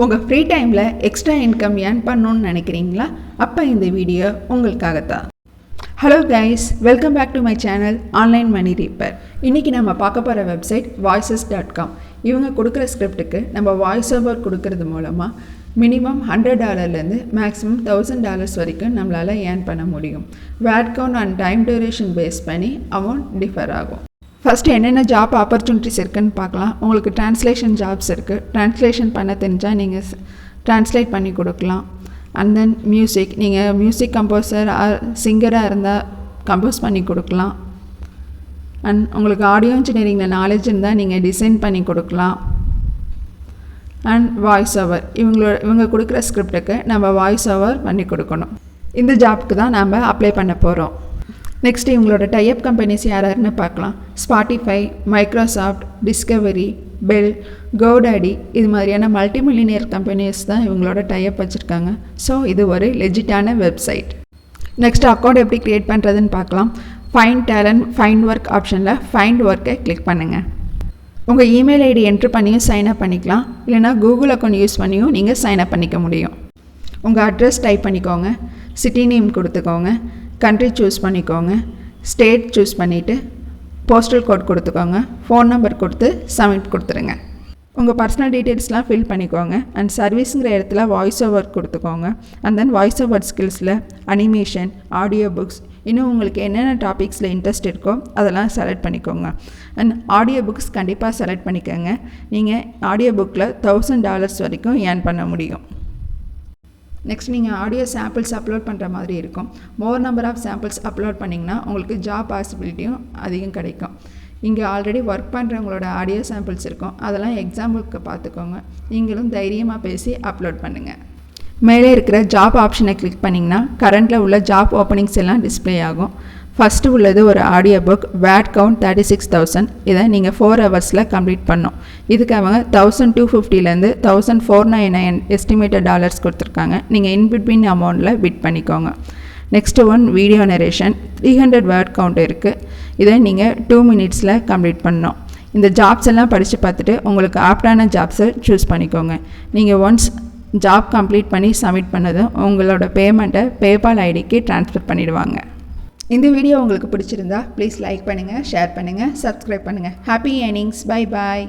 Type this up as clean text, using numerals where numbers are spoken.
உங்கள் ஃப்ரீ டைமில் extra income earn பண்ணணுன்னு நினைக்கிறீங்களா? அப்போ இந்த வீடியோ உங்களுக்காகத்தான். Hello guys, welcome back to my channel online money reaper. இன்றைக்கி நம்ம பார்க்க போகிற வெப்சைட் voices.com. இவங்க கொடுக்குற ஸ்கிரிப்டுக்கு நம்ம வாய்ஸ் ஓவர் கொடுக்கறது மூலமாக மினிமம் $100 மேக்ஸிமம் $1000 வரைக்கும் நம்மளால் ஏர்ன் பண்ண முடியும். Word count and time duration base பண்ணி அமௌண்ட் டிஃபர் ஆகும். ஃபஸ்ட்டு என்னென்ன ஜாப் ஆப்பர்ச்சுனிட்டிஸ் இருக்குதுன்னு பார்க்கலாம். உங்களுக்கு ட்ரான்ஸ்லேஷன் ஜாப்ஸ் இருக்குது. ட்ரான்ஸ்லேஷன் பண்ண தெரிஞ்சால் நீங்கள் ட்ரான்ஸ்லேட் பண்ணி கொடுக்கலாம். அண்ட் தென் மியூசிக், நீங்கள் மியூசிக் கம்போசர் சிங்கராக இருந்தால் கம்போஸ் பண்ணி கொடுக்கலாம். அண்ட் உங்களுக்கு ஆடியோ இன்ஜினியரிங்கில் நாலேஜ் இருந்தால் நீங்கள் டிசைன் பண்ணி கொடுக்கலாம். அண்ட் வாய்ஸ் ஓவர், இவங்க கொடுக்குற ஸ்கிரிப்டுக்கு நம்ம வாய்ஸ் ஓவர் பண்ணி கொடுக்கணும். இந்த ஜாப்புக்கு தான் நம்ம அப்ளை பண்ண போகிறோம். நெக்ஸ்ட் இவங்களோட டைப் கம்பெனிஸ் யாருன்னு பார்க்கலாம். Spotify, Microsoft, Discovery, bell, GoDaddy இது மாதிரியான மல்டி மில்லியனியர் கம்பெனிஸ் தான் இவங்களோட டைப் வச்சுருக்காங்க. ஸோ இது ஒரு லெஜிட்டான வெப்சைட். நெக்ஸ்ட் அக்கௌண்ட் எப்படி க்ரியேட் பண்ணுறதுன்னு பார்க்கலாம். ஃபைண்ட் டேலண்ட், ஃபைண்ட் ஒர்க் ஆப்ஷனில் ஃபைண்ட் ஒர்க்கை கிளிக் பண்ணுங்கள். உங்கள் இமெயில் ஐடி என்ட்ரு பண்ணியும் சைன்அப் பண்ணிக்கலாம். இல்லைனா கூகுள் அக்கௌண்ட் யூஸ் பண்ணியும் நீங்கள் சைன்அப் பண்ணிக்க முடியும். உங்கள் அட்ரஸ் டைப் பண்ணிக்கோங்க. சிட்டி நேம் கொடுத்துக்கோங்க. கண்ட்ரி சூஸ் பண்ணிக்கோங்க. ஸ்டேட் சூஸ் பண்ணிவிட்டு போஸ்டல் கோட் கொடுத்துக்கோங்க. ஃபோன் நம்பர் கொடுத்து சப்மிட் கொடுத்துருங்க. உங்கள் பர்சனல் டீட்டெயில்ஸ்லாம் ஃபில் பண்ணிக்கோங்க. அண்ட் சர்வீஸுங்கிற இடத்துல வாய்ஸ் ஓவர் கொடுத்துக்கோங்க. அண்ட் தென் வாய்ஸ் ஓவர் ஸ்கில்ஸில் அனிமேஷன், ஆடியோ புக்ஸ், இன்னும் உங்களுக்கு என்னென்ன டாபிக்ஸில் இன்ட்ரெஸ்ட் இருக்கோ அதெல்லாம் செலக்ட் பண்ணிக்கோங்க. அண்ட் ஆடியோ புக்ஸ் கண்டிப்பாக செலக்ட் பண்ணிக்கோங்க. நீங்கள் ஆடியோ புக்கில் $1000 வரைக்கும் ஏர்ன் பண்ண முடியும். நெக்ஸ்ட் நீங்கள் ஆடியோ சாம்பிள்ஸ் அப்லோட் பண்ணுற மாதிரி இருக்கும். More number of samples upload பண்ணிங்கன்னா உங்களுக்கு ஜாப் பாசிபிலிட்டியும் அதிகம் கிடைக்கும். இங்கே ஆல்ரெடி ஒர்க் பண்ணுறவங்களோட ஆடியோ சாம்பிள்ஸ் இருக்கும். அதெல்லாம் எக்ஸாம்பிளுக்கு பார்த்துக்கோங்க. நீங்களும் தைரியமாக பேசி அப்லோட் பண்ணுங்கள். மேலே இருக்கிற ஜாப் ஆப்ஷனை கிளிக் பண்ணிங்கன்னா கரண்ட்டில் உள்ள ஜாப் ஓப்பனிங்ஸ் எல்லாம் டிஸ்பிளே ஆகும். ஃபஸ்ட்டு உள்ளது ஒரு ஆடியோ புக், வேர்ட் கவுண்ட் 36,000. இதை நீங்கள் 4 ஹவர்ஸில் கம்ப்ளீட் பண்ணோம். இதுக்கு அவங்க $1,250 $1,499 எஸ்டிமேட்டட் டாலர்ஸ் கொடுத்துருக்காங்க. நீங்கள் இன்பிட்வீன் அமௌண்ட்டில் பிட் பண்ணிக்கோங்க. Next one video narration, 300 word count இருக்குது. இதை நீங்கள் 2 மினிட்ஸில் கம்ப்ளீட் பண்ணோம். இந்த ஜாப்ஸ் எல்லாம் படித்து பார்த்துட்டு உங்களுக்கு ஆப்டான ஜாப்ஸை சூஸ் பண்ணிக்கோங்க. நீங்கள் ஒன்ஸ் ஜாப் கம்ப்ளீட் பண்ணி சப்மிட் பண்ணதும் உங்களோட பேமெண்ட்டை பேபால் ஐடிக்கு ட்ரான்ஸ்ஃபர் பண்ணிவிடுவாங்க. இந்த வீடியோ உங்களுக்கு பிடிச்சிருந்தா ப்ளீஸ் லைக் பண்ணுங்கள், ஷேர் பண்ணுங்கள், சப்ஸ்கிரைப் பண்ணுங்கள். Happy earnings. Bye bye.